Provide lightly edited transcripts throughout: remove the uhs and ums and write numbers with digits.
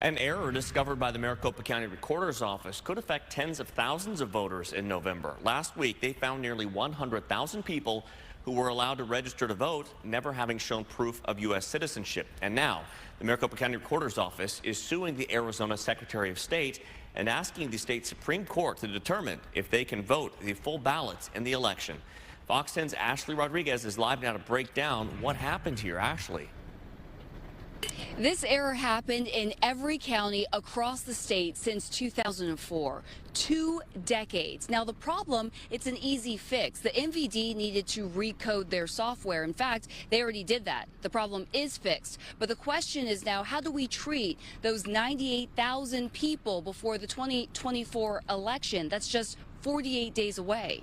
An error discovered by the Maricopa County Recorder's Office could affect tens of thousands of voters in November. Last week, they found nearly 100,000 people who were allowed to register to vote, never having shown proof of U.S. citizenship. And now, the Maricopa County Recorder's Office is suing the Arizona Secretary of State and asking the state Supreme Court to determine if they can vote the full ballots in the election. Fox 10's Ashley Rodriguez is live now to break down what happened here. Ashley. This error happened in every county across the state since 2004. 2 decades. Now, the problem, it's an easy fix. The MVD needed to recode their software. In fact, they already did that. The problem is fixed. But the question is now, how do we treat those 98,000 people before the 2024 election? That's just 48 days away.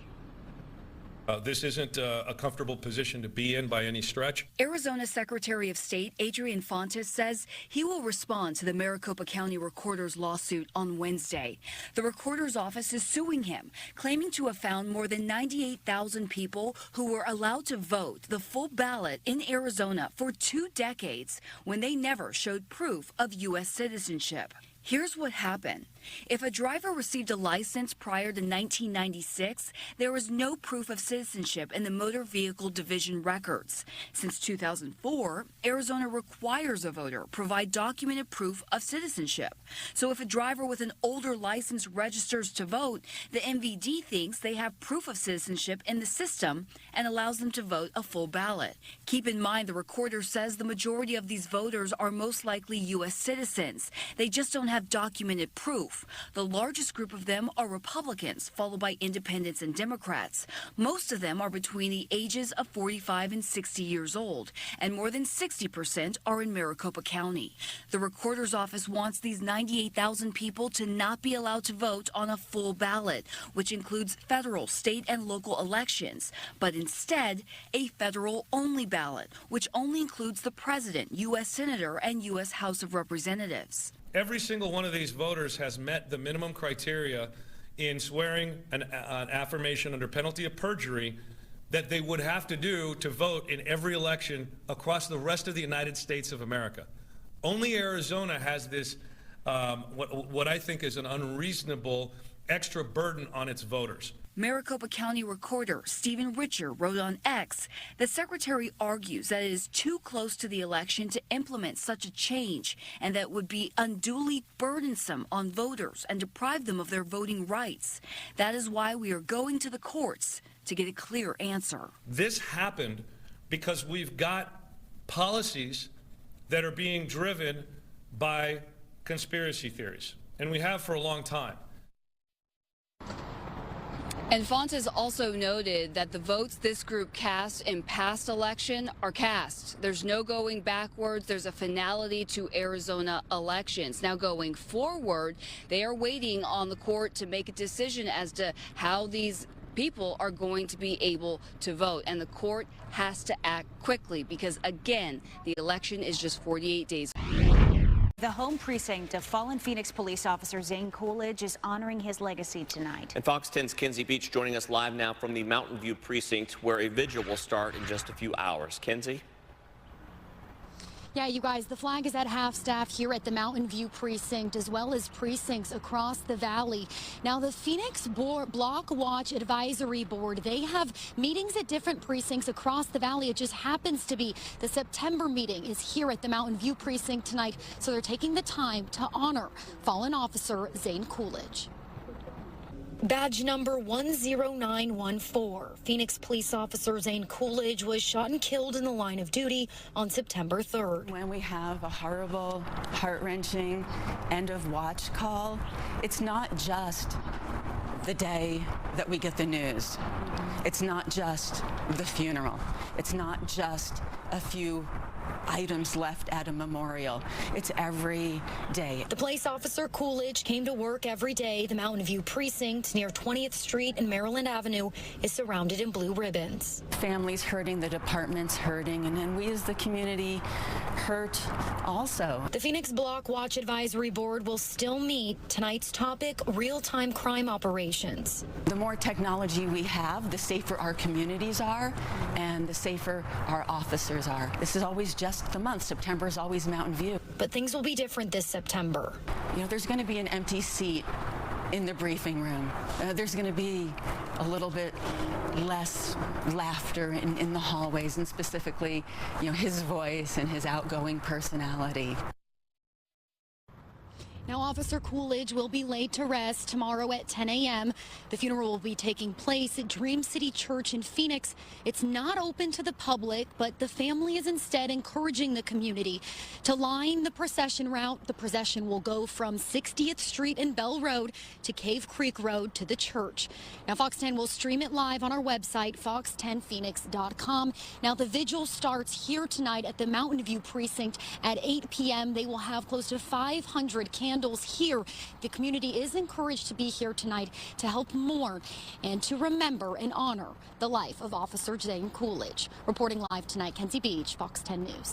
This isn't a comfortable position to be in by any stretch. Arizona Secretary of State Adrian Fontes says he will respond to the Maricopa County Recorder's lawsuit on Wednesday. The Recorder's Office is suing him, claiming to have found more than 98,000 people who were allowed to vote the full ballot in Arizona for 2 decades when they never showed proof of U.S. citizenship. Here's what happened. If a driver received a license prior to 1996, there was no proof of citizenship in the Motor Vehicle Division records. Since 2004, Arizona requires a voter provide documented proof of citizenship. So if a driver with an older license registers to vote, the MVD thinks they have proof of citizenship in the system and allows them to vote a full ballot. Keep in mind, the recorder says the majority of these voters are most likely U.S. citizens. They just don't have documented proof. The largest group of them are Republicans, followed by independents and Democrats. Most of them are between the ages of 45 and 60 years old, and more than 60% are in Maricopa County. The Recorder's Office wants these 98,000 people to not be allowed to vote on a full ballot, which includes federal, state, and local elections, but instead a federal-only ballot, which only includes the president, U.S. Senator, and U.S. House of Representatives. Every single one of these voters has met the minimum criteria in swearing an affirmation under penalty of perjury that they would have to do to vote in every election across the rest of the United States of America. Only Arizona has this, what I think is an unreasonable extra burden on its voters. Maricopa County Recorder Stephen Richer wrote on X, the secretary argues that it is too close to the election to implement such a change and that would be unduly burdensome on voters and deprive them of their voting rights. That is why we are going to the courts to get a clear answer. This happened because we've got policies that are being driven by conspiracy theories, and we have for a long time. And Fontes also noted that the votes this group cast in past election are cast. There's no going backwards. There's a finality to Arizona elections. Now going forward, they are waiting on the court to make a decision as to how these people are going to be able to vote. And the court has to act quickly because, again, the election is just 48 days. The home precinct of fallen Phoenix police officer Zane Coolidge is honoring his legacy tonight. And Fox 10's Kenzie Beach joining us live now from the Mountain View precinct, where a vigil will start in just a few hours. Kenzie? Yeah, you guys, the flag is at half-staff here at the Mountain View precinct, as well as precincts across the valley. Now, the Phoenix Block Watch Advisory Board, they have meetings at different precincts across the valley. It just happens to be the September meeting is here at the Mountain View precinct tonight, so they're taking the time to honor fallen officer Zane Coolidge. Badge number 10914. Phoenix police officer Zane Coolidge was shot and killed in the line of duty on September 3rd. When we have a horrible, heart-wrenching end of watch call, it's not just the day that we get the news. It's not just the funeral. It's not just a few items left at a memorial. It's every day. The police officer Coolidge came to work every day. The Mountain View precinct near 20th Street and Maryland Avenue is surrounded in blue ribbons. Families hurting, the department's hurting, and then we as the community hurt also. The Phoenix Block Watch Advisory Board will still meet. Tonight's topic, real-time crime operations. The more technology we have, the safer our communities are and the safer our officers are. This is always always just the month. September is always Mountain View. But things will be different this September. You know, there's going to be an empty seat in the briefing room. There's going to be a little bit less laughter in the hallways, and specifically, you know, his voice and his outgoing personality. Now, Officer Coolidge will be laid to rest tomorrow at 10 a.m. The funeral will be taking place at Dream City Church in Phoenix. It's not open to the public, but the family is instead encouraging the community to line the procession route. The procession will go from 60th Street and Bell Road to Cave Creek Road to the church. Now, Fox 10 will stream it live on our website, fox10phoenix.com. Now, the vigil starts here tonight at the Mountain View precinct at 8 p.m. They will have close to 500 candles here. The community is encouraged to be here tonight to help mourn and to remember and honor the life of Officer Zane Coolidge. Reporting live tonight, Kenzie Beach, Fox 10 News.